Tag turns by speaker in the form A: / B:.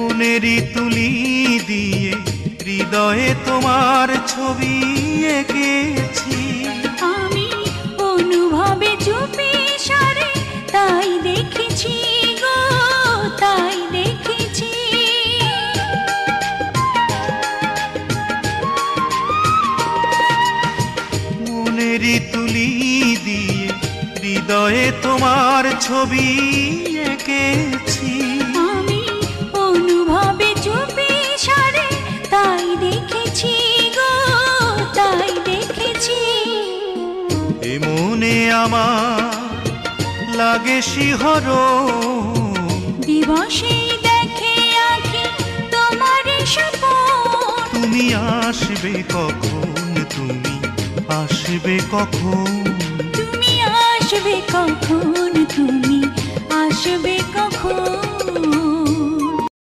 A: মনেরই তুলি দিয়ে হৃদয়ে তোমার ছবি এঁকেছি।
B: আমি অনুভবে চুপি সারে তাই দেখেছি গো, তাই দেখেছি।
A: মনেরই তুলি দিয়ে হৃদয়ে তোমার ছবি এঁকেছি।
B: আমি অনুভবে চুপি সারে তাই দেখেছি গো, তাই দেখেছি।
A: এ মনে আমার লাগে শিহরণ,
B: দিবসেই দেখে আঁখি তোমার স্বপন।
A: তুমি আসবে কখন, তুমি আসবে কখন,
B: তুমি আসবে কখন, তুমি আসবে কখন।